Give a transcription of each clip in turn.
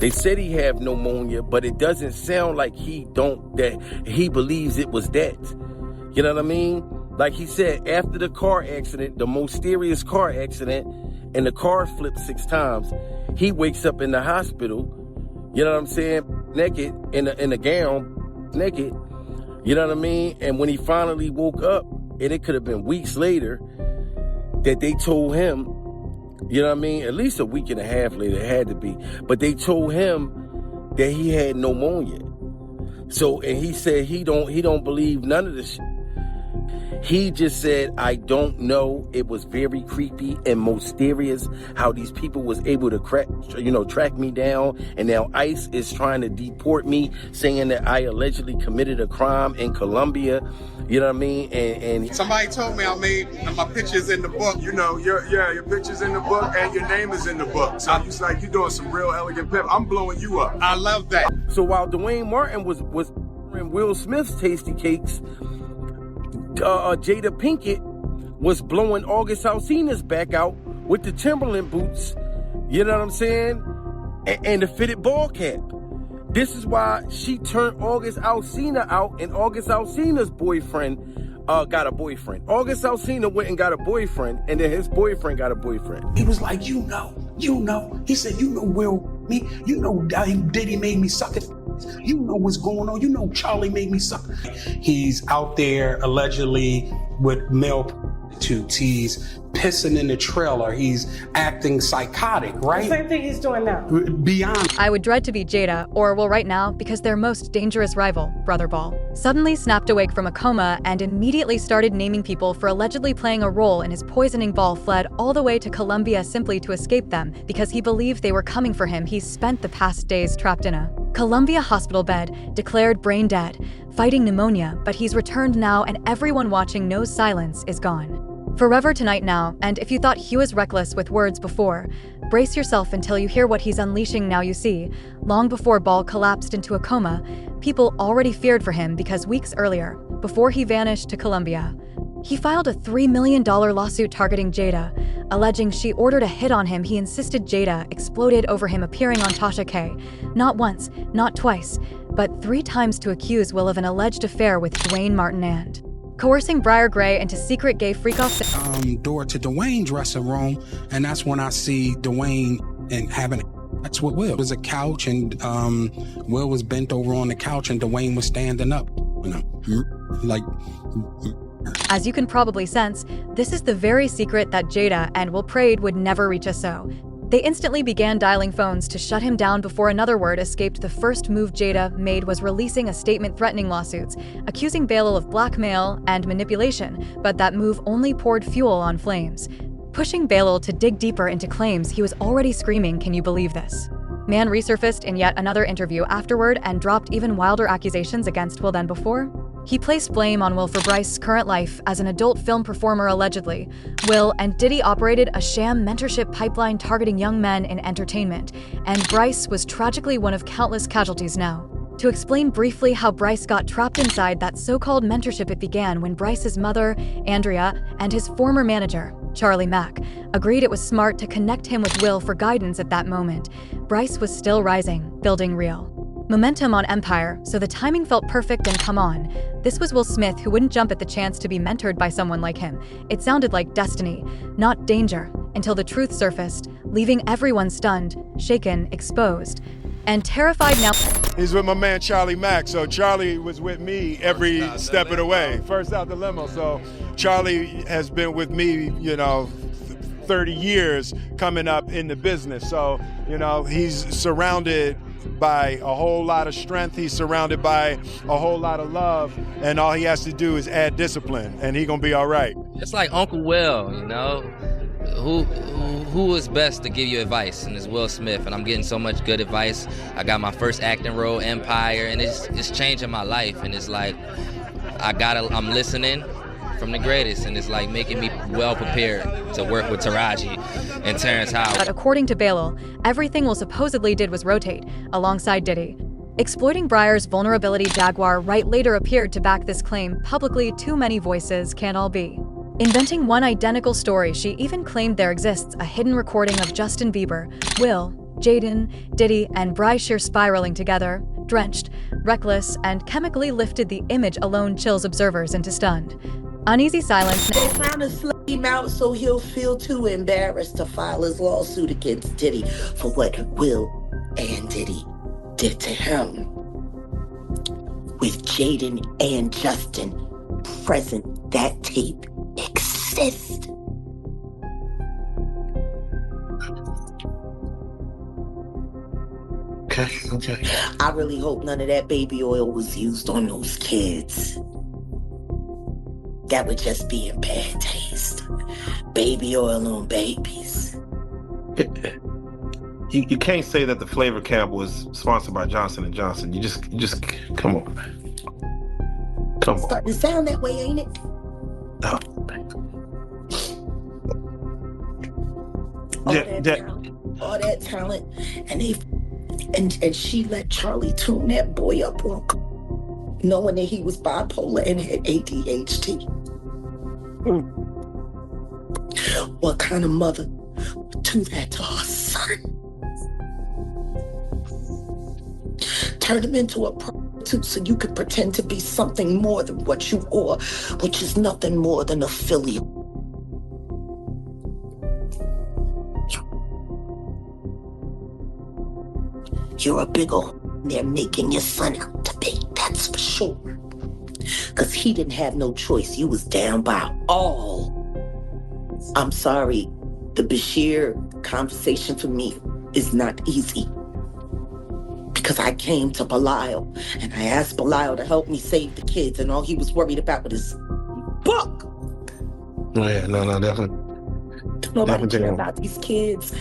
They said he had pneumonia, but it doesn't sound like that he believes it was that. You know what I mean? Like he said, after the car accident, the most serious car accident, and the car flipped 6 times, he wakes up in the hospital, you know what I'm saying, naked, in a gown, naked, you know what I mean? And when he finally woke up, and it could have been weeks later, that they told him, you know what I mean, at least a week and a half later, it had to be, but they told him that he had pneumonia. So, and he said he don't believe none of this shit. He just said, I don't know. It was very creepy and mysterious how these people was able to track me down. And now ICE is trying to deport me, saying that I allegedly committed a crime in Colombia. You know what I mean? And somebody told me my picture's in the book. You know, your picture's in the book and your name is in the book. So it's like you're doing some real elegant pimp. I'm blowing you up. I love that. So while Dwayne Martin was in Will Smith's tasty cakes, Jada Pinkett was blowing August Alsina's back out with the Timberland boots, you know what I'm saying, and the fitted ball cap. This is why she turned August Alsina out, and August Alsina's boyfriend got a boyfriend. August Alsina went and got a boyfriend, and then his boyfriend got a boyfriend. He was like, you know. He said, you know Will, me, you know Diddy made me suck it. You know what's going on. You know Charlie made me suck. He's out there allegedly with male prostitutes. He's pissing in the trailer. He's acting psychotic, right? The same thing he's doing now. Beyond. I would dread to be Jada, or well right now, because their most dangerous rival, Brother Ball, suddenly snapped awake from a coma and immediately started naming people for allegedly playing a role in his poisoning. Ball fled all the way to Colombia simply to escape them because he believed they were coming for him. He spent the past days trapped in a Colombia hospital bed, declared brain dead, fighting pneumonia, but he's returned now and everyone watching knows silence is gone. Forever tonight now, and if you thought he was reckless with words before, brace yourself until you hear what he's unleashing now. You see, long before Ball collapsed into a coma, people already feared for him because weeks earlier, before he vanished to Colombia, he filed a $3 million lawsuit targeting Jada, alleging she ordered a hit on him. He insisted Jada exploded over him appearing on Tasha K, not once, not twice, but 3 times to accuse Will of an alleged affair with Dwayne Martin and coercing Briar Gray into secret gay freak-off. Door to Dwayne dressing room, and that's when I see Dwayne and having. That's what Will. It was a couch, and Will was bent over on the couch, and Dwayne was standing up, like. As you can probably sense, this is the very secret that Jada and Will prayed would never reach us. So they instantly began dialing phones to shut him down before another word escaped. The first move Jada made was releasing a statement threatening lawsuits, accusing Bilal of blackmail and manipulation, but that move only poured fuel on flames, pushing Bilal to dig deeper into claims he was already screaming, "Can you believe this?" Man resurfaced in yet another interview afterward and dropped even wilder accusations against Will than before. He placed blame on Will for Bryce's current life as an adult film performer. Allegedly, Will and Diddy operated a sham mentorship pipeline targeting young men in entertainment, and Bryce was tragically one of countless casualties now. To explain briefly how Bryce got trapped inside that so-called mentorship, it began when Bryce's mother, Andrea, and his former manager, Charlie Mack, agreed it was smart to connect him with Will for guidance at that moment. Bryce was still rising, building real momentum on Empire, so the timing felt perfect. And come on, this was Will Smith, who wouldn't jump at the chance to be mentored by someone like him. It sounded like destiny, not danger, until the truth surfaced, leaving everyone stunned, shaken, exposed, and terrified. Now he's with my man Charlie Mack, so Charlie was with me every step of the way. First out the limo, so Charlie has been with me, 30 years coming up in the business. So, he's surrounded by a whole lot of strength. He's surrounded by a whole lot of love, and all he has to do is add discipline, and he gonna be all right. It's like Uncle Will, who is best to give you advice, and it's Will Smith, and I'm getting so much good advice. I got my first acting role, Empire, and it's changing my life, and it's like I'm listening from the greatest, and it's like making me well prepared to work with Taraji and Terrence Howard. But according to Bilal, everything Will supposedly did was rotate alongside Diddy. Exploiting Briar's vulnerability, Jaguar Wright later appeared to back this claim publicly. Too many voices can't all be. Inventing one identical story, she even claimed there exists a hidden recording of Justin Bieber, Will, Jaden, Diddy, and Bryshire spiraling together, drenched, reckless, and chemically lifted the image alone chills observers into stunned. Uneasy silence. They trying to slip him out so he'll feel too embarrassed to file his lawsuit against Diddy for what Will and Diddy did to him. With Jaden and Justin present, that tape exists. Okay. I really hope none of that baby oil was used on those kids. That would just be in bad taste. Baby oil on babies. You can't say that the flavor cap was sponsored by Johnson & Johnson. You just come on, man. Come on. Starting to sound that way, ain't it? No. All that talent, and she let Charlie tune that boy up on, knowing that he was bipolar and had ADHD. What kind of mother would do that to her son? Turn him into a prostitute so you could pretend to be something more than what you are, which is nothing more than a filial. You're a big old they're making your son out to be, that's for sure. Because he didn't have no choice. You was down by all. I'm sorry. The Bashir conversation for me is not easy. Because I came to Bilal and I asked Bilal to help me save the kids, and all he was worried about was his book. Oh yeah, no, definitely. Don't nobody care about these kids.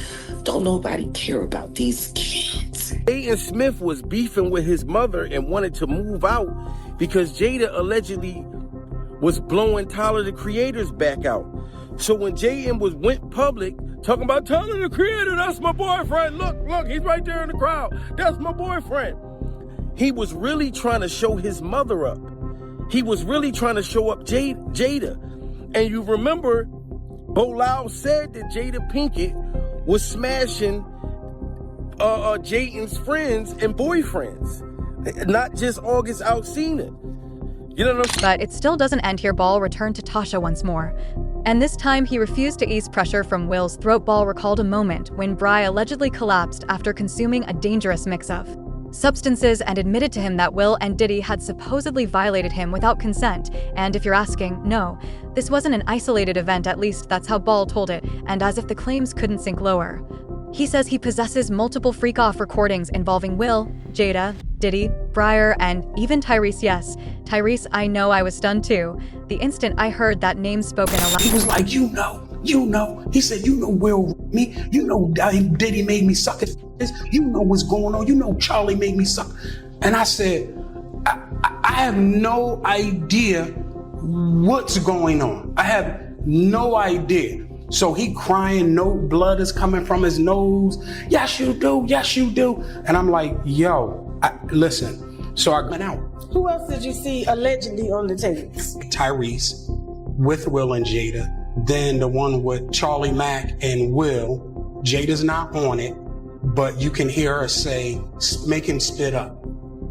Don't nobody care about these kids. Jaden Smith was beefing with his mother and wanted to move out because Jada allegedly was blowing Tyler, the Creator's back out. So when Jaden went public, talking about Tyler, the Creator, that's my boyfriend. Look, he's right there in the crowd. That's my boyfriend. He was really trying to show his mother up. He was really trying to show up Jada. And you remember, Bilal said that Jada Pinkett was smashing Jaden's friends and boyfriends, not just August Alsina. You know what I'm saying? But it still doesn't end here. Ball returned to Tasha once more. And this time, he refused to ease pressure from Will's throat. Ball recalled a moment when Bry allegedly collapsed after consuming a dangerous mix of substances and admitted to him that Will and Diddy had supposedly violated him without consent. And if you're asking, no, this wasn't an isolated event, at least that's how Ball told it, and as if the claims couldn't sink lower. He says he possesses multiple freak-off recordings involving Will, Jada, Diddy, Briar, and even Tyrese. Yes, Tyrese, I know I was stunned too. The instant I heard that name spoken aloud. He was like, you know. He said, you know Will me. You know Diddy made me suck it. You know what's going on. You know Charlie made me suck. And I said, I have no idea what's going on. I have no idea. So he crying, no blood is coming from his nose. Yes, you do. Yes, you do. And I'm like, yo, listen. So I went out. Who else did you see allegedly on the tapes? Tyrese with Will and Jada. Then the one with Charlie Mack and Will. Jada's not on it, but you can hear her say, make him spit up.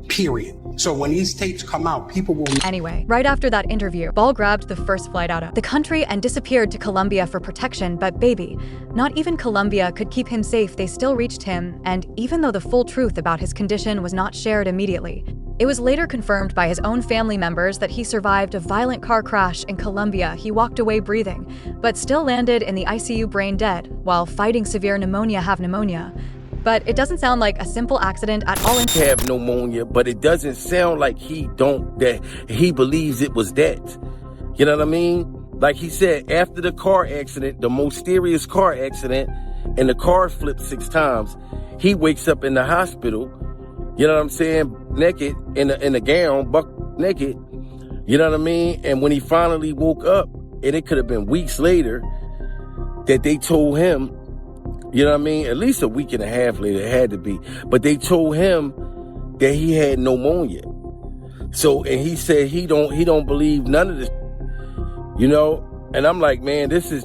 Period. So when these tapes come out, people will... Anyway, right after that interview, Ball grabbed the first flight out of the country and disappeared to Colombia for protection, but baby, not even Colombia could keep him safe. They still reached him, and even though the full truth about his condition was not shared immediately, it was later confirmed by his own family members that he survived a violent car crash in Colombia. He walked away breathing, but still landed in the ICU brain dead while fighting severe pneumonia. But it doesn't sound like a simple accident at all. Have pneumonia, but it doesn't sound like he believes it was that. You know what I mean? Like he said, after the car accident, the most serious car accident, and the car flipped 6 times, he wakes up in the hospital, you know what I'm saying, naked, in a gown, buck naked, you know what I mean? And when he finally woke up, and it could have been weeks later, that they told him, you know what I mean? At least a week and a half later, it had to be. But they told him that he had pneumonia. So, and he said he don't believe none of this, you know? And I'm like, man, this is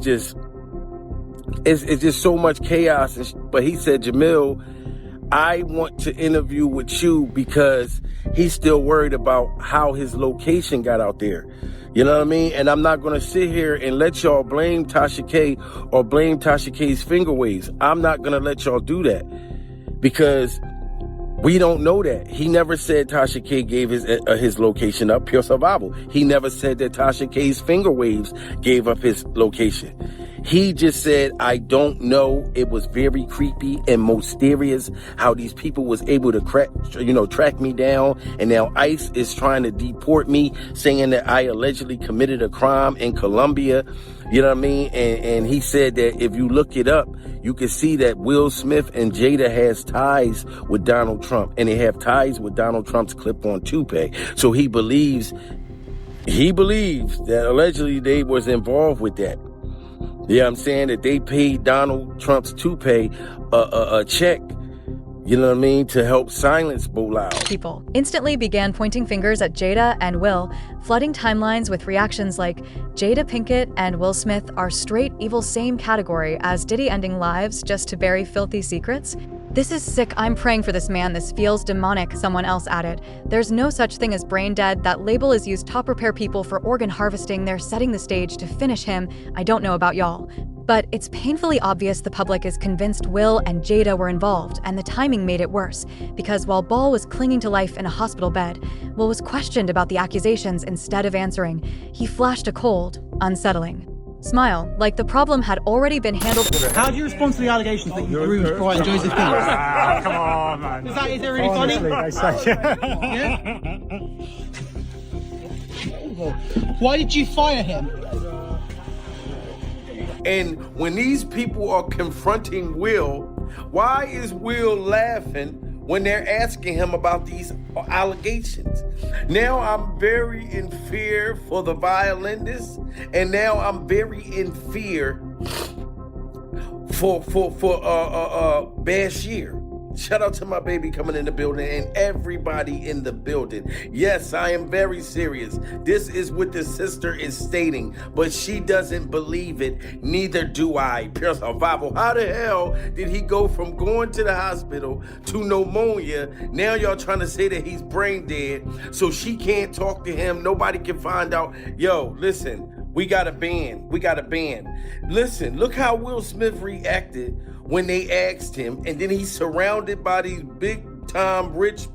it's just so much chaos. But he said, Jamil, I want to interview with you because he's still worried about how his location got out there. You know what I mean? And I'm not going to sit here and let y'all blame Tasha K or blame Tasha K's finger waves. I'm not going to let y'all do that because we don't know that. He never said Tasha K gave his location up, pure survival. He never said that Tasha K's finger waves gave up his location. He just said, I don't know. It was very creepy and mysterious how these people was able to track me down. And now ICE is trying to deport me, saying that I allegedly committed a crime in Colombia. You know what I mean? And he said that if you look it up, you can see that Will Smith and Jada has ties with Donald Trump, and they have ties with Donald Trump's clip-on toupee. So he believes that allegedly they was involved with that. Yeah, I'm saying that they paid Donald Trump's toupee a check, you know what I mean, to help silence Bilal. People instantly began pointing fingers at Jada and Will, flooding timelines with reactions like, Jada Pinkett and Will Smith are straight evil same category as Diddy ending lives just to bury filthy secrets. This is sick. I'm praying for this man. This feels demonic, someone else added. There's no such thing as brain dead. That label is used to prepare people for organ harvesting. They're setting the stage to finish him. I don't know about y'all. But it's painfully obvious the public is convinced Will and Jada were involved, and the timing made it worse, because while Ball was clinging to life in a hospital bed, Will was questioned about the accusations instead of answering. He flashed a cold, unsettling smile, like the problem had already been handled. How do you respond to the allegations that you bruised Brian Josephine? Come on, man. Is that really funny? Yeah? Why did you fire him? And when these people are confronting Will, why is Will laughing when they're asking him about these allegations? Now I'm very in fear for the violinist, and now I'm very in fear for Bashir. Shout out to my baby coming in the building and everybody in the building. Yes, I am very serious. This is what the sister is stating, but she doesn't believe it. Neither do I. Pure survival. How the hell did he go from going to the hospital to pneumonia? Now y'all trying to say that he's brain dead, so she can't talk to him. Nobody can find out. Yo, listen. We got a ban. Listen, look how Will Smith reacted when they asked him, and then he's surrounded by these big-time, rich,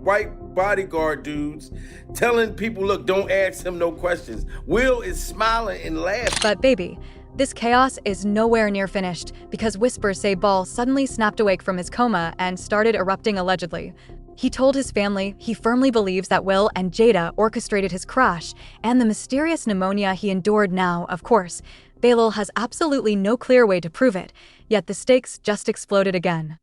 white bodyguard dudes telling people, look, don't ask him no questions. Will is smiling and laughing. But baby, this chaos is nowhere near finished, because whispers say Ball suddenly snapped awake from his coma and started erupting allegedly. He told his family he firmly believes that Will and Jada orchestrated his crash and the mysterious pneumonia he endured now, of course. Bilal has absolutely no clear way to prove it, yet the stakes just exploded again.